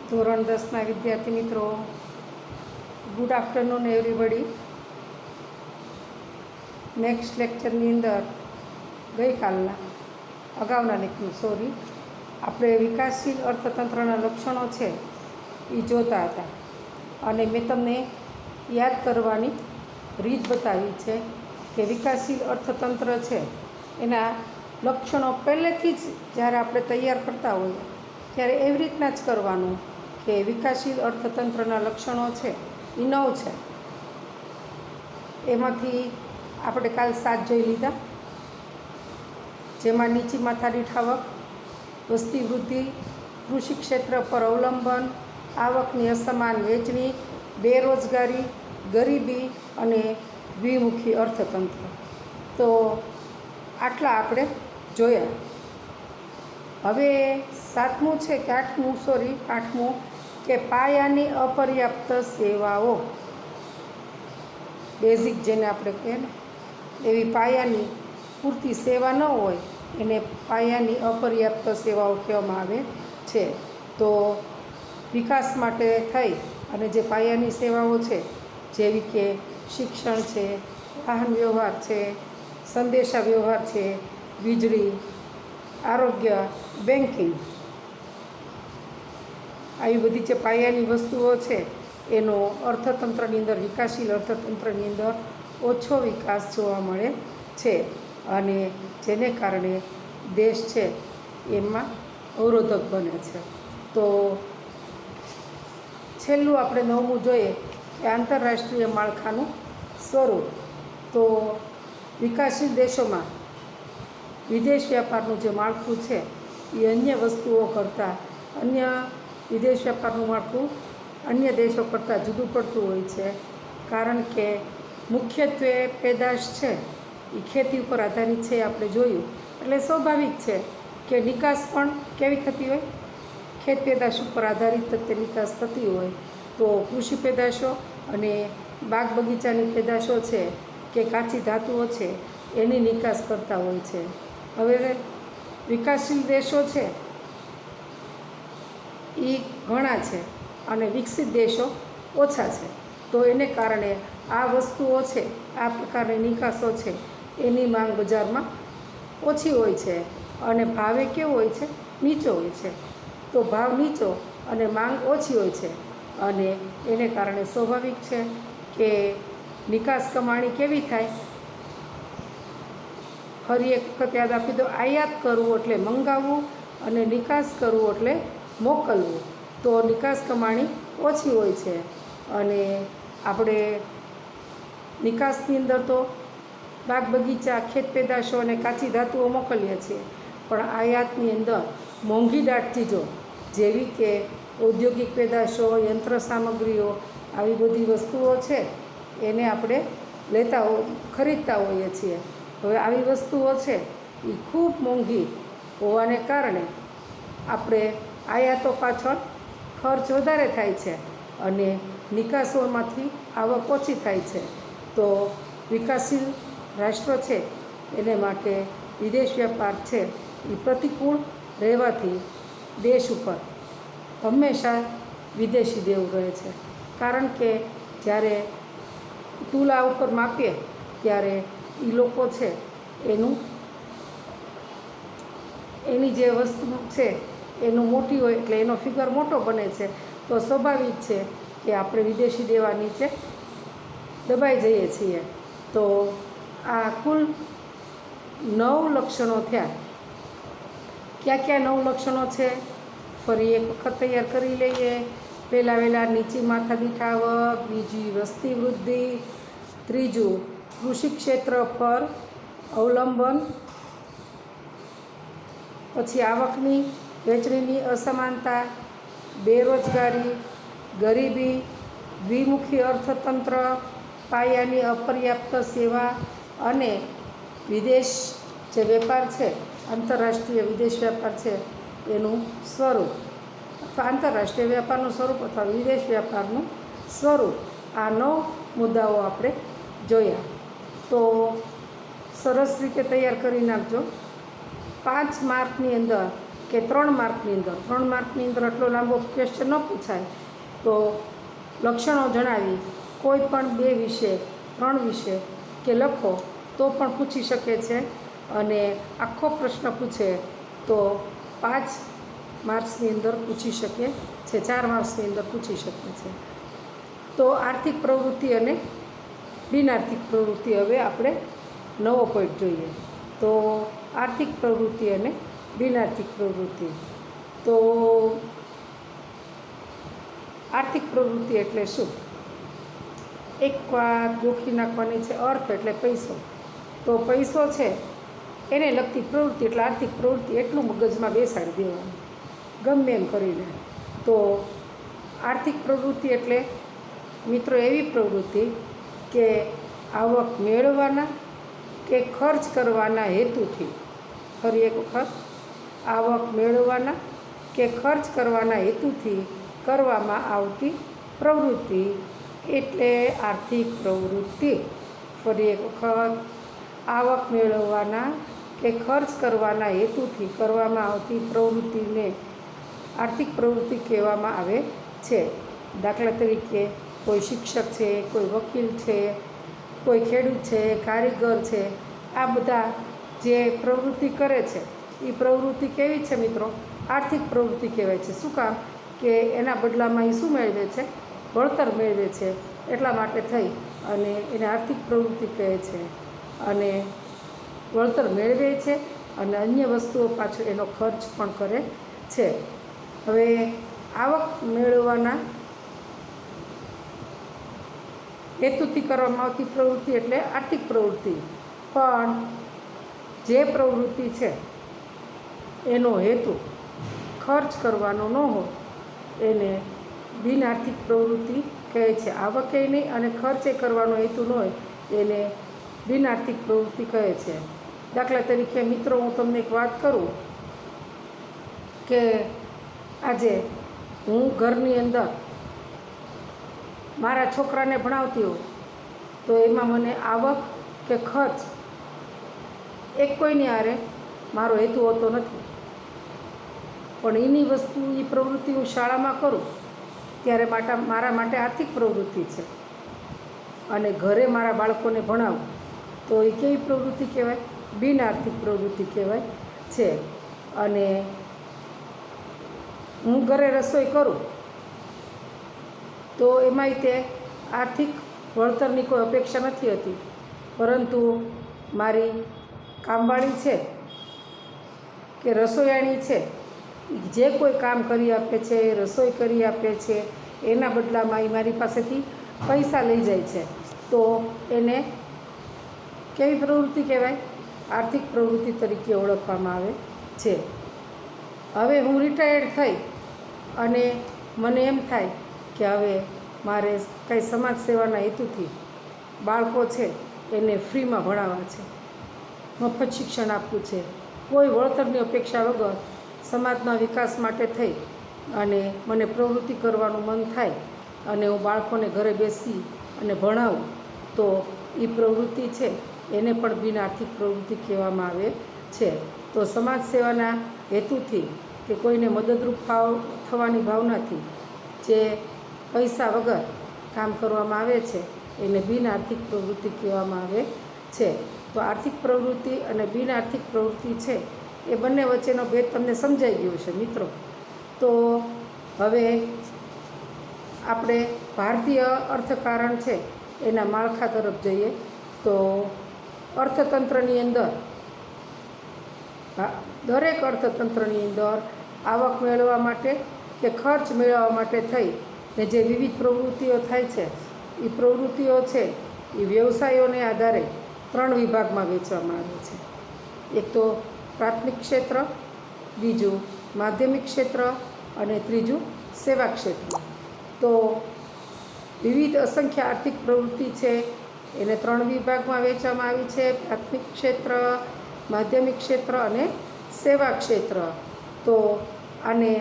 ધોરણ 10ના વિદ્યાર્થી મિત્રો, ગુડ આફ્ટરનૂન એવરીબડી. નેક્સ્ટ લેક્ચરની અંદર અગાઉના લેક્ચર આપણે વિકાસશીલ અર્થતંત્રના લક્ષણો છે એ જોતા હતા અને મેં તમને યાદ કરવાની રીત બતાવી છે કે વિકાસશીલ અર્થતંત્ર છે એના લક્ષણો પહેલેથી જ જ્યારે આપણે તૈયાર કરતા હોઈએ ત્યારે એવી રીતના જ કરવાનું કે વિકાસશીલ અર્થતંત્રના લક્ષણો છે એ 9 છે. એમાંથી આપણે કાલ 7 જોઈ લીધા, જેમાં નીચી માથાદીઠ આવક, વસ્તી વૃદ્ધિ, કૃષિ ક્ષેત્ર પર અવલંબન, આવકની અસમાન વહેંચણી, બેરોજગારી, ગરીબી અને દ્વિમુખી અર્થતંત્ર. તો આટલા આપણે જોયા. હવે 7મું છે કે 8મું કે પાયાની અપર્યાપ્ત સેવાઓ, બેઝિક જેને આપણે કહીએ ને એવી પાયાની પૂરતી સેવા ન હોય એને પાયાની અપર્યાપ્ત સેવાઓ કહેવામાં આવે છે. તો વિકાસ માટે થઈ અને જે પાયાની સેવાઓ છે જેવી કે શિક્ષણ છે, વાહન વ્યવહાર છે, સંદેશા વ્યવહાર છે, વીજળી, આરોગ્ય, બેન્કિંગ, આવી બધી જે પાયાની વસ્તુઓ છે એનો અર્થતંત્રની અંદર, વિકાસશીલ અર્થતંત્રની અંદર ઓછો વિકાસ જોવા મળે છે અને જેને કારણે દેશ છે એમાં અવરોધક બને છે. તો છેલ્લું આપણે 9મું જોઈએ કે આંતરરાષ્ટ્રીય માળખાનું સ્વરૂપ. તો વિકાસશીલ દેશોમાં વિદેશ વ્યાપારનું જે માળખું છે એ અન્ય વસ્તુઓ કરતાં, અન્ય વિદેશ વ્યાપારનું માળખું અન્ય દેશો કરતાં જુદું પડતું હોય છે, કારણ કે મુખ્યત્વે પેદાશ છે એ ખેતી ઉપર આધારિત છે, આપણે જોયું. એટલે સ્વાભાવિક છે કે નિકાસ પણ કેવી થતી હોય, ખેત પેદાશ ઉપર આધારિત તે નિકાસ થતી હોય. તો કૃષિ પેદાશો અને બાગ બગીચાની પેદાશો છે કે કાચી ધાતુઓ છે એની નિકાસ કરતા હોય છે. હવે વિકાસશીલ દેશો છે એ ઘણા છે અને વિકસિત દેશો ઓછા છે. તો એને કારણે આ વસ્તુઓ છે, આ પ્રકારની નિકાસો છે એની માંગ બજારમાં ઓછી હોય છે અને ભાવે કેવો હોય છે, નીચો હોય છે. તો ભાવ નીચો અને માંગ ઓછી હોય છે અને એને કારણે સ્વાભાવિક છે કે નિકાસ કમાણી કેવી થાય. ફરી એક વખત યાદ આપી દો, આયાત કરવું એટલે મંગાવવું અને નિકાસ કરવું એટલે મોકલવું. તો નિકાસ કમાણી ઓછી હોય છે અને આપણે નિકાસની અંદર તો બાગ બગીચા, ખેત પેદાશો અને કાચી ધાતુઓ મોકલીએ છીએ, પણ આયાતની અંદર મોંઘીદાટ ચીજો જેવી કે ઔદ્યોગિક પેદાશો, યંત્ર સામગ્રીઓ, આવી બધી વસ્તુઓ છે એને આપણે ખરીદતા હોઈએ છીએ. હવે આવી વસ્તુઓ છે એ ખૂબ મોંઘી હોવાને કારણે આપણે આયાતો પાછળ ખર્ચ વધારે થાય છે અને નિકાસોમાંથી આવક ઓછી થાય છે. તો વિકાસશીલ રાષ્ટ્રો છે એને માટે વિદેશ વ્યાપાર છે એ પ્રતિકૂળ રહેવાથી દેશ ઉપર હંમેશા વિદેશી દેવું રહે છે, કારણ કે જ્યારે તુલા ઉપર માપીએ ત્યારે એ લોકો છે એની જે વસ્તુ છે એનું મોટી હોય એટલે એનો ફિગર મોટો બને છે. તો સ્વાભાવિક છે કે આપણે વિદેશી દેવા નીચે દબાઈ જઈએ છીએ. તો આ કુલ 9 લક્ષણો થયા. ક્યાં 9 લક્ષણો છે ફરી એક વખત તૈયાર કરી લઈએ. પહેલાં નીચી માથાદીઠ આવક, બીજી વસ્તી વૃદ્ધિ, ત્રીજું કૃષિ ક્ષેત્ર પર અવલંબન, પછી આવકની વહેંચણીની અસમાનતા, બેરોજગારી, ગરીબી, દ્વિમુખી અર્થતંત્ર, પાયાની અપર્યાપ્ત સેવા અને વિદેશ જે વેપાર છે, આંતરરાષ્ટ્રીય વિદેશ વ્યાપાર છે એનું સ્વરૂપ, અથવા આંતરરાષ્ટ્રીય વ્યાપારનું સ્વરૂપ અથવા વિદેશ વ્યાપારનું સ્વરૂપ. આ 9 મુદ્દાઓ આપણે જોયા. તો સરસ રીતે તૈયાર કરી નાખજો. 5 માર્કની અંદર કે 3 માર્કની અંદર 3 માર્કની અંદર આટલો લાંબો ક્વેશ્ચન ન પૂછાય તો લક્ષણો જણાવી કોઈ પણ 2 વિશે 3 વિશે કે લખો તો પણ પૂછી શકે છે. અને આખો પ્રશ્ન પૂછે તો 5 માર્ક્સની અંદર પૂછી શકે છે, 4 માર્ક્સની અંદર પૂછી શકે છે. તો આર્થિક પ્રવૃત્તિ અને બિનઆર્થિક પ્રવૃત્તિ હવે આપણે નવો પોઈન્ટ જોઈએ. તો આર્થિક પ્રવૃત્તિ અને બિનઆર્થિક પ્રવૃત્તિ. તો આર્થિક પ્રવૃત્તિ એટલે શું? એક વાત ગોખી નાખવાની છે. અર્થ એટલે પૈસો. તો પૈસો છે એને લગતી પ્રવૃત્તિ એટલે આર્થિક પ્રવૃત્તિ, એટલું મગજમાં બેસાડી દેવાનું ગમે એમ કરીને. તો આર્થિક પ્રવૃત્તિ એટલે મિત્રો એવી પ્રવૃત્તિ કે આવક મેળવવાના કે ખર્ચ કરવાના હેતુથી, ફરી એક વખત, આવક મેળવવાના કે ખર્ચ કરવાના હેતુથી કરવામાં આવતી પ્રવૃત્તિ એટલે આર્થિક પ્રવૃત્તિ. ફરી એક વખત, આવક મેળવવાના કે ખર્ચ કરવાના હેતુથી કરવામાં આવતી પ્રવૃત્તિને આર્થિક પ્રવૃત્તિ કહેવામાં આવે છે. દાખલા તરીકે કોઈ શિક્ષક છે, કોઈ વકીલ છે, કોઈ ખેડૂત છે, કારીગર છે, આ બધા જે પ્રવૃત્તિ કરે છે એ પ્રવૃત્તિ કેવી છે મિત્રો? આર્થિક પ્રવૃત્તિ કહેવાય છે. શું કામ? કે એના બદલામાં એ શું મેળવે છે? વળતર મેળવે છે. એટલા માટે થઈ અને એને આર્થિક પ્રવૃત્તિ કહે છે. અને વળતર મેળવે છે અને અન્ય વસ્તુઓ પાછો એનો ખર્ચ પણ કરે છે. હવે આવક મેળવવાના હેતુથી કરવામાં આવતી પ્રવૃત્તિ એટલે આર્થિક પ્રવૃત્તિ. પણ જે પ્રવૃત્તિ છે એનો હેતુ ખર્ચ કરવાનો ન હોય એને બિનઆર્થિક પ્રવૃત્તિ કહે છે. આવકે નહીં અને ખર્ચે કરવાનો હેતુ ન હોય એને બિનઆર્થિક પ્રવૃત્તિ કહે છે. દાખલા તરીકે મિત્રો હું તમને એક વાત કરું કે આજે હું ઘરની અંદર મારા છોકરાને ભણાવતી હોઉં તો એમાં મને આવક કે ખર્ચ એક કોઈની હારે મારો હેતુ હોતો નથી. પણ એની વસ્તુ, એ પ્રવૃત્તિ હું શાળામાં કરું ત્યારે મારા માટે આર્થિક પ્રવૃત્તિ છે. અને ઘરે મારા બાળકોને ભણાવું તો એ કેવી પ્રવૃત્તિ કહેવાય? બિનઆર્થિક પ્રવૃત્તિ કહેવાય છે. અને હું ઘરે રસોઈ કરું તો એમાંય તે આર્થિક વળતરની કોઈ અપેક્ષા નથી હતી, પરંતુ મારી કામવાળી છે કે રસોઈયાણી છે, જે કોઈ કામ કરી આપે છે, રસોઈ કરી આપે છે, એના બદલામાં એ મારી પાસેથી પૈસા લઈ જાય છે. તો એને કેવી પ્રવૃત્તિ કહેવાય? આર્થિક પ્રવૃત્તિ તરીકે ઓળખવામાં આવે છે. હવે હું રિટાયર્ડ થઈ અને મને એમ થાય કે હવે મારે કંઈ સમાજ સેવાના હેતુથી બાળકો છે એને ફ્રીમાં ભણાવવા છે, મફત શિક્ષણ આપવું છે, કોઈ વળતરની અપેક્ષા વગર સમાજના વિકાસ માટે થઈ અને મને પ્રવૃત્તિ કરવાનું મન થાય અને હું બાળકોને ઘરે બેસી અને ભણાવું તો એ પ્રવૃત્તિ છે એને પણ બિનઆર્થિક પ્રવૃત્તિ કહેવામાં આવે છે. તો સમાજ સેવાના હેતુથી કે કોઈને મદદરૂપ થવાની ભાવનાથી જે પૈસા વગર કામ કરવામાં આવે છે એને બિનઆર્થિક પ્રવૃત્તિ કહેવામાં આવે છે. તો આર્થિક પ્રવૃત્તિ અને બિનઆર્થિક પ્રવૃત્તિ છે એ બંને વચ્ચેનો ભેદ તમને સમજાઈ ગયો છે મિત્રો. તો હવે આપણે ભારતીય અર્થકારણ છે એના માળખા તરફ જઈએ. તો અર્થતંત્રની અંદર, દરેક અર્થતંત્રની અંદર આવક મેળવવા માટે કે ખર્ચ મેળવવા માટે થઈ ને જે વિવિધ પ્રવૃત્તિઓ થાય છે એ પ્રવૃત્તિઓ છે એ વ્યવસાયોને આધારે 3 વિભાગમાં વહેંચવામાં આવે છે. એક તો પ્રાથમિક ક્ષેત્ર, બીજું માધ્યમિક ક્ષેત્ર અને ત્રીજું સેવા ક્ષેત્ર. તો વિવિધ અસંખ્ય આર્થિક પ્રવૃત્તિ છે એને 3 વિભાગમાં વહેંચવામાં આવી છે: પ્રાથમિક ક્ષેત્ર, માધ્યમિક ક્ષેત્ર અને સેવા ક્ષેત્ર. તો આને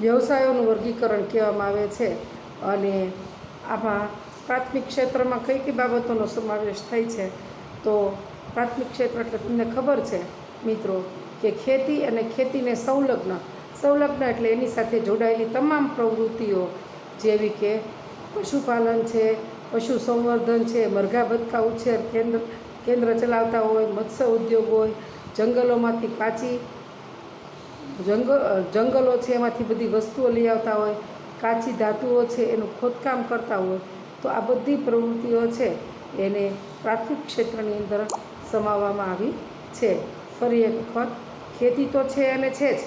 વ્યવસાયોનું વર્ગીકરણ કહેવામાં આવે છે. અને આમાં પ્રાથમિક ક્ષેત્રમાં કઈ કઈ બાબતોનો સમાવેશ થાય છે? તો પ્રાથમિક ક્ષેત્ર એટલે તમને ખબર છે મિત્રો કે ખેતી અને ખેતીને સંલગ્ન એટલે એની સાથે જોડાયેલી તમામ પ્રવૃત્તિઓ જેવી કે પશુપાલન છે, પશુ સંવર્ધન છે, મરઘા બતકા ઉછેર કેન્દ્ર ચલાવતા હોય, મત્સ્ય ઉદ્યોગ હોય, જંગલોમાંથી જંગલો છે એમાંથી બધી વસ્તુઓ લઈ આવતા હોય, કાચી ધાતુઓ છે એનું ખોદકામ કરતા હોય, તો આ બધી પ્રવૃત્તિઓ છે એને પ્રાથમિક ક્ષેત્રની અંદર સમાવવામાં આવી છે. ફરી એક વખત ખેતી તો છે અને છે જ,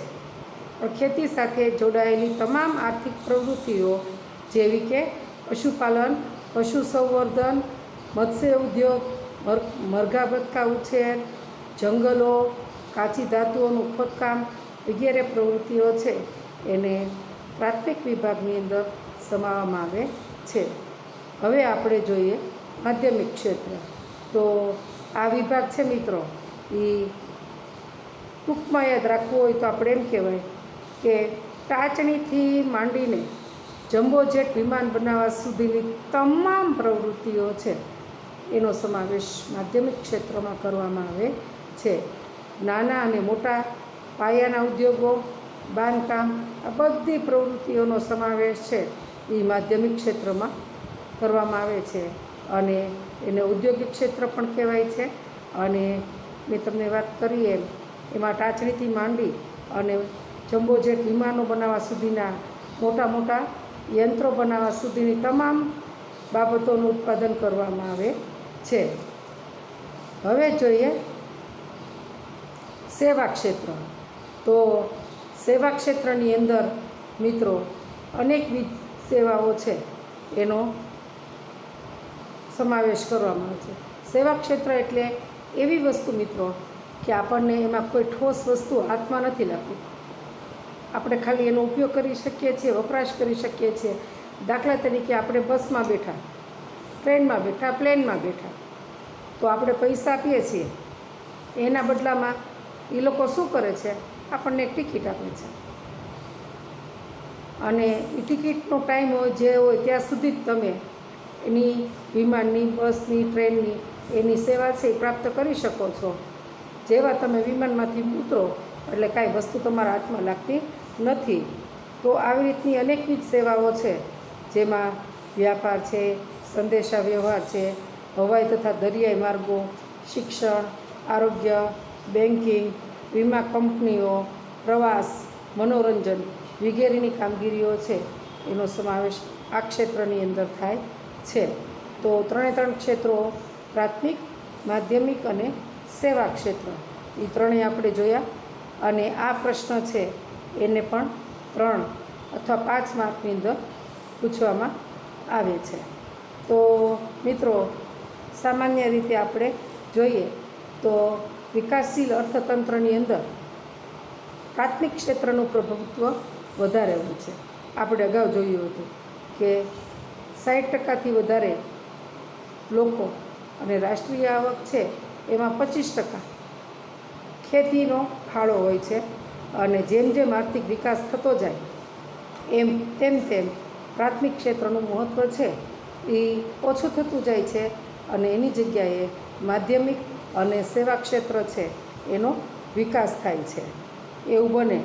પણ ખેતી સાથે જોડાયેલી તમામ આર્થિક પ્રવૃત્તિઓ જેવી કે પશુપાલન, પશુ સંવર્ધન, મત્સ્ય ઉદ્યોગ, મરઘા બતકા ઉછેર, જંગલો, કાચી ધાતુઓનું ખોદકામ વગેરે પ્રવૃત્તિઓ છે એને પ્રાથમિક વિભાગની અંદર સમાવવામાં આવે છે. હવે આપણે જોઈએ માધ્યમિક ક્ષેત્ર. તો આ વિભાગ છે મિત્રો એ ટૂંકમાં યાદ રાખવું હોય તો આપણે એમ કહેવાય કે ટાચણીથી માંડીને જમ્બો જેટ વિમાન બનાવવા સુધીની તમામ પ્રવૃત્તિઓ છે એનો સમાવેશ માધ્યમિક ક્ષેત્રમાં કરવામાં આવે છે. નાના અને મોટા પાયાના ઉદ્યોગો, બાંધકામ, આ બધી પ્રવૃત્તિઓનો સમાવેશ છે એ માધ્યમિક ક્ષેત્રમાં કરવામાં આવે છે અને એને ઔદ્યોગિક ક્ષેત્ર પણ કહેવાય છે. અને મેં તમને વાત કરી એમાં ટાચણીથી માંડી અને જમ્બો જેટ વિમાનો બનાવવા સુધીના મોટા યંત્રો બનાવવા સુધીની તમામ બાબતોનું ઉત્પાદન કરવામાં આવે છે. હવે જોઈએ સેવા ક્ષેત્ર. તો સેવા ક્ષેત્રની અંદર મિત્રો અનેકવિધ સેવાઓ છે એનો સમાવેશ કરવામાં આવે છે. સેવા ક્ષેત્ર એટલે એવી વસ્તુ મિત્રો કે આપણને એમાં કોઈ ઠોસ વસ્તુ હાથમાં નથી લાગતી, આપણે ખાલી એનો ઉપયોગ કરી શકીએ છીએ, વપરાશ કરી શકીએ છીએ. દાખલા તરીકે આપણે બસમાં બેઠા, ટ્રેનમાં બેઠા, પ્લેનમાં બેઠા, તો આપણે પૈસા આપીએ છીએ, એના બદલામાં એ લોકો શું કરે છે, આપણને એક ટિકિટ આપે છે અને એ ટિકિટનો ટાઈમ હોય જે હોય ત્યાં સુધી જ તમે એની વિમાનની, બસની, ટ્રેનની એની સેવા છે એ પ્રાપ્ત કરી શકો છો. જેવા તમે વિમાનમાંથી ઉતરો એટલે કાંઈ વસ્તુ તમારા હાથમાં લાગતી નથી. તો આવી રીતની અનેકવિધ સેવાઓ છે જેમાં વ્યાપાર છે, સંદેશા વ્યવહાર છે, હવાઈ તથા દરિયાઈ માર્ગો, શિક્ષણ, આરોગ્ય, બેન્કિંગ, વીમા કંપનીઓ, પ્રવાસ, મનોરંજન વગેરેની કામગીરીઓ છે એનો સમાવેશ આ ક્ષેત્રની અંદર થાય છે. તો ત્રણે ક્ષેત્રો પ્રાથમિક, માધ્યમિક અને સેવા ક્ષેત્ર એ ત્રણેય આપણે જોયા. અને આ પ્રશ્ન છે એને પણ 3 અથવા 5 માર્કની અંદર પૂછવામાં આવે છે. તો મિત્રો સામાન્ય રીતે આપણે જોઈએ તો વિકાસશીલ અર્થતંત્રની અંદર પ્રાથમિક ક્ષેત્રનું પ્રભુત્વ વધારે હોય છે. આપણે અગાઉ જોયું હતું કે 60% વધારે લોકો અને રાષ્ટ્રીય આવક છે એમાં 25% ખેતીનો ફાળો હોય છે. અને જેમ જેમ આર્થિક વિકાસ થતો જાય તેમ પ્રાથમિક ક્ષેત્રનું મહત્ત્વ છે એ ઓછું થતું જાય છે અને એની જગ્યાએ માધ્યમિક અને સેવા ક્ષેત્ર છે એનો વિકાસ થાય છે. એવું બને.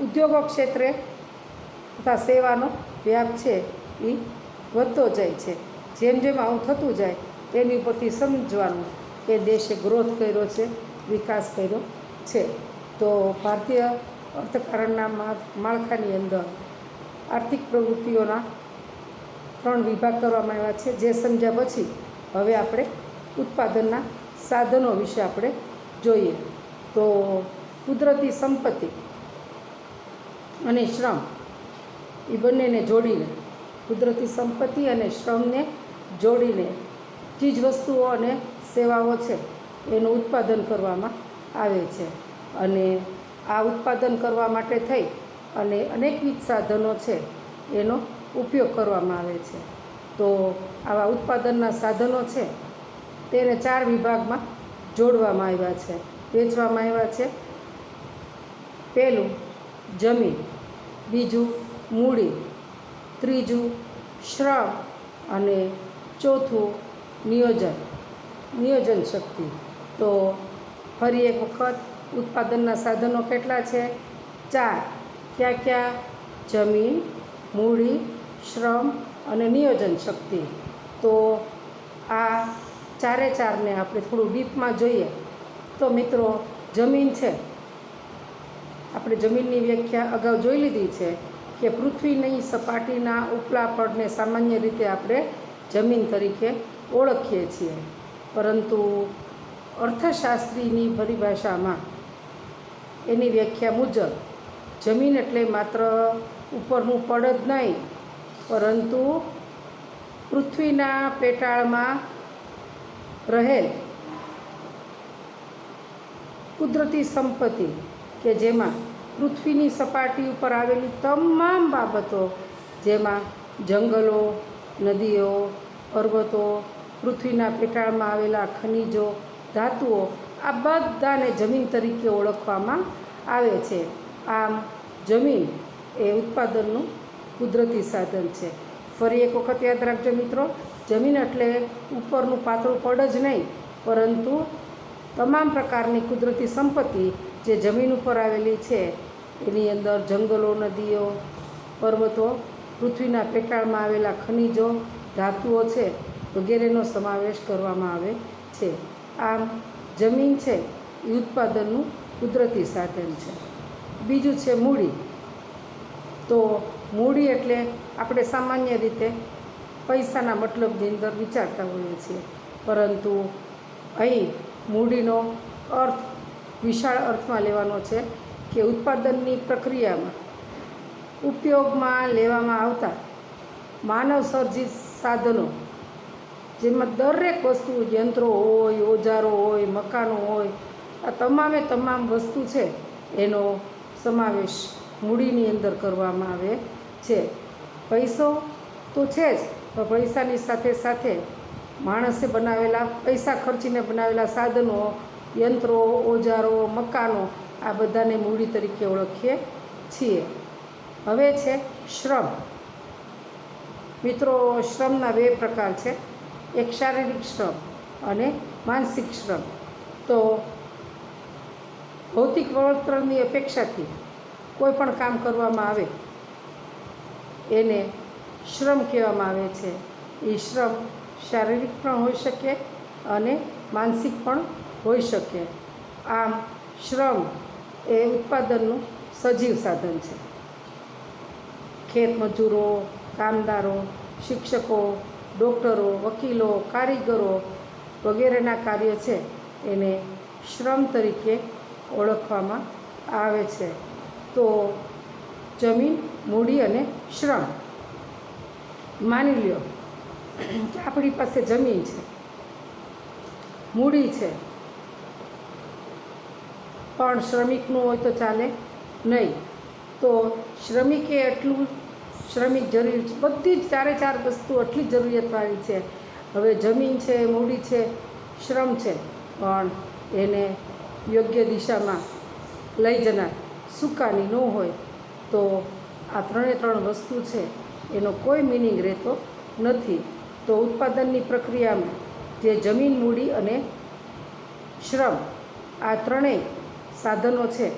ઉદ્યોગો ક્ષેત્રે તથા સેવાનો વ્યાપ છે એ વધતો જાય છે. જેમ જેમ આવું થતું જાય તેની ઉપરથી સમજવાનું કે દેશે ગ્રોથ કર્યો છે, વિકાસ કર્યો છે. તો ભારતીય અર્થકારણના માળખાની અંદર આર્થિક પ્રવૃત્તિઓના 3 વિભાગ કરવામાં આવ્યા છે. જે સમજ્યા પછી હવે આપણે ઉત્પાદનના સાધનો વિશે આપણે જોઈએ. તો કુદરતી સંપત્તિ અને શ્રમ એ બંનેને જોડીને, કુદરતી સંપત્તિ અને શ્રમને જોડીને ચીજવસ્તુઓ અને સેવાઓ છે એનું ઉત્પાદન કરવામાં આવે છે. અને આ ઉત્પાદન કરવા માટે થઈ અને અનેકવિધ સાધનો છે એનો ઉપયોગ કરવામાં આવે છે. તો આવા ઉત્પાદનના સાધનો છે તેને 4 વિભાગમાં જોડવામાં આવ્યા છે, વહેંચવામાં આવ્યા છે. પહેલું જમીન, બીજું મૂડી, ત્રીજું શ્રમ અને ચોથું નિયોજન શક્તિ. તો ફરી એક વખત ઉત્પાદનના સાધનો કેટલા છે? 4. ક્યાં ક્યાં? જમીન, મૂડી, શ્રમ અને નિયોજન શક્તિ. તો આ ચારે ચારને આપણે થોડું ડીપમાં જોઈએ તો મિત્રો, જમીન છે, આપણે જમીનની વ્યાખ્યા અગાઉ જોઈ લીધી છે કે પૃથ્વીની સપાટીના ઉપલા પડને સામાન્ય રીતે આપણે જમીન તરીકે ઓળખીએ છીએ. પરંતુ અર્થશાસ્ત્રીની પરિભાષામાં એની વ્યાખ્યા મુજબ જમીન એટલે માત્ર ઉપરનું પડ જ નહીં, પરંતુ પૃથ્વીના પેટાળમાં રહેલ કુદરતી સંપત્તિ કે જેમાં પૃથ્વીની સપાટી ઉપર આવેલી તમામ બાબતો, જેમાં જંગલો, નદીઓ, પર્વતો, પૃથ્વીના પેટાળમાં આવેલા ખનિજો, ધાતુઓ, આ બધાને જમીન તરીકે ઓળખવામાં આવે છે. આમ જમીન એ ઉત્પાદનનું કુદરતી સાધન છે. ફરી એક વખત યાદ રાખજો મિત્રો, જમીન એટલે ઉપરનું પાતળું પડ જ નહીં, પરંતુ તમામ પ્રકારની કુદરતી સંપત્તિ જે જમીન ઉપર આવેલી છે, એની અંદર જંગલો, નદીઓ, પર્વતો, પૃથ્વીના પેટાળમાં આવેલા ખનિજો, ધાતુઓ છે, વગેરેનો સમાવેશ કરવામાં આવે છે. આમ જમીન છે એ ઉત્પાદનનું કુદરતી સાધન છે. બીજું છે મૂડી. તો મૂડી એટલે આપણે સામાન્ય રીતે પૈસાના મતલબની અંદર વિચારતા હોઈએ છીએ, પરંતુ અહીં મૂડીનો અર્થ વિશાળ અર્થમાં લેવાનો છે કે ઉત્પાદનની પ્રક્રિયામાં ઉપયોગમાં લેવામાં આવતા માનવ સર્જિત સાધનો, જેમાં દરેક વસ્તુ, યંત્રો હોય, ઓજારો હોય, મકાનો હોય, આ તમામ વસ્તુ છે એનો સમાવેશ મૂડીની અંદર કરવામાં આવે છે. પૈસો તો છે જ, પણ પૈસાની સાથે સાથે માણસે બનાવેલા, પૈસા ખર્ચીને બનાવેલા સાધનો, યંત્રો, ઓજારો, મકાનો, આ બધાને મૂડી તરીકે ઓળખીએ છીએ. હવે છે શ્રમ. મિત્રો, શ્રમના 2 પ્રકાર છે, એક શારીરિક શ્રમ અને માનસિક શ્રમ. તો ભૌતિક વળતરની અપેક્ષાથી કોઈ પણ કામ કરવામાં આવે એને શ્રમ કહેવામાં આવે છે. એ શ્રમ શારીરિક પણ હોઈ શકે અને માનસિક પણ હોઈ શકે. આમ શ્રમ એ ઉત્પાદનનું સજીવ સાધન છે. ખેત મજૂરો, કામદારો, શિક્ષકો, ડૉક્ટરો, વકીલો, કારીગરો વગેરેના કાર્ય છે એને શ્રમ તરીકે ઓળખવામાં આવે છે. તો જમીન, મૂડી અને શ્રમ. માની લ્યો કે આપણી પાસે જમીન છે, મૂડી છે, પણ શ્રમિકનું હોય તો ચાલે નહીં. તો શ્રમિકે એટલું શ્રમિક જરૂરી છે, બધી જ ચારે ચાર વસ્તુ એટલી જરૂરિયાતવાળી છે. હવે જમીન છે, મૂડી છે, શ્રમ છે, પણ એને યોગ્ય દિશામાં લઈ જનાર સુકાની ન હોય તો આ 3 વસ્તુ છે એનો કોઈ મિનિંગ રહેતો નથી. તો ઉત્પાદનની પ્રક્રિયામાં જે જમીન, મૂડી અને શ્રમ, આ 3 સાધનો છે,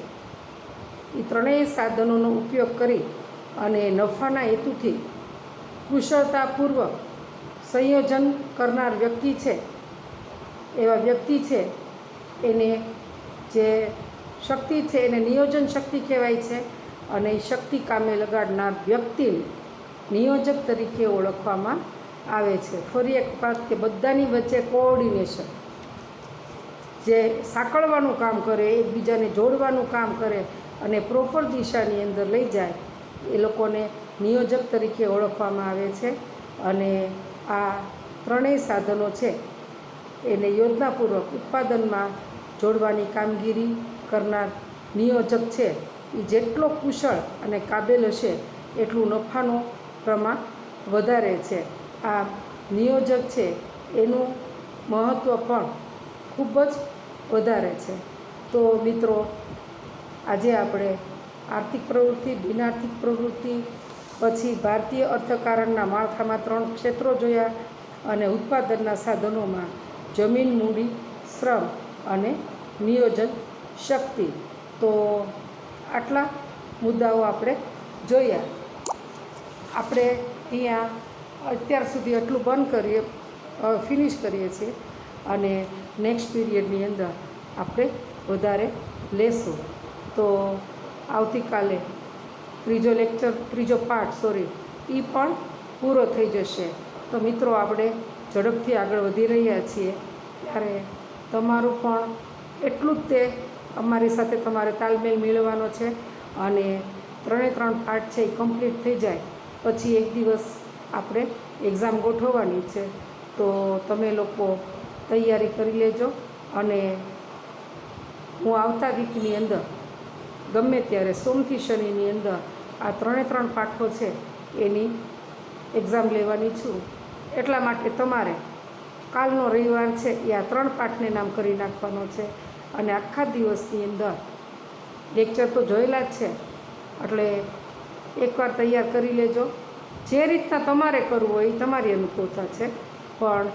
એ 3 સાધનોનો ઉપયોગ કરી અને નફાના હેતુથી કુશળતાપૂર્વક સંયોજન કરનાર વ્યક્તિ છે, એવા વ્યક્તિ છે એને જે શક્તિ છે એને નિયોજન શક્તિ કહેવાય છે. અને એ શક્તિ કામે લગાડનાર વ્યક્તિને નિયોજક તરીકે ઓળખવામાં આવે છે. ફરી એક વાત કે બધાની વચ્ચે કોઓર્ડિનેશન, જે સાંકળવાનું કામ કરે, એકબીજાને જોડવાનું કામ કરે અને પ્રોપર દિશાની અંદર લઈ જાય, એ લોકોને નિયોજક તરીકે ઓળખવામાં આવે છે. અને આ 3 સાધનો છે એને યોજનાપૂર્વક ઉત્પાદનમાં જોડવાની કામગીરી કરનાર નિયોજક છે એ જેટલો કુશળ અને કાબેલ હશે એટલું નફાનું પ્રમાણ વધારે છે. આ નિયોજક છે એનું મહત્ત્વ પણ ખૂબ જ વધારે છે. તો મિત્રો, આજે આપણે આર્થિક પ્રવૃત્તિ, બિનઆર્થિક પ્રવૃત્તિ, પછી ભારતીય અર્થકારણના માળખામાં 3 ક્ષેત્રો જોયા અને ઉત્પાદનના સાધનોમાં જમીન, મૂડી, શ્રમ અને નિયોજન શક્તિ. તો આટલા મુદ્દાઓ આપણે જોયા. આપણે અહીંયા અત્યાર સુધી એટલું બંધ કરીએ, ફિનિશ કરીએ છીએ અને નેક્સ્ટ પીરિયડની અંદર આપણે વધારે લેશું. તો આવતીકાલે ત્રીજો પાર્ટ એ પણ પૂરો થઈ જશે. તો મિત્રો, આપણે ઝડપથી આગળ વધી રહ્યા છીએ, ત્યારે તમારું પણ એટલું જ તે અમારી સાથે તમારે તાલમેલ મેળવવાનો છે. અને 3 પાર્ટ છે એ કમ્પ્લીટ થઈ જાય પછી એક દિવસ આપણે એક્ઝામ ગોઠવવાની છે. તો તમે લોકો તૈયારી કરી લેજો. અને હું આવતા વીકની અંદર ગમે ત્યારે સોમથી શનિની અંદર આ 3 પાઠો છે એની એક્ઝામ લેવાની છું. એટલા માટે તમારે કાલનો રવિવાર છે એ આ 3 પાઠને નામ કરી નાખવાનો છે. અને આખા દિવસની અંદર લેક્ચર તો જોયેલા જ છે, એટલે એકવાર તૈયાર કરી લેજો. જે રીતના તમારે કરવું હોય એ તમારી અનુકૂળતા છે. પણ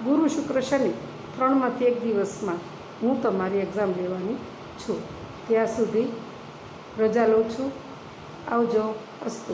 ગુરુ, શુક્ર, શનિ 3માંથી એક દિવસમાં હું તમારી એક્ઝામ લેવાની છું. ત્યાં સુધી રજા લઉં છું. આવજો. અસ્તુ.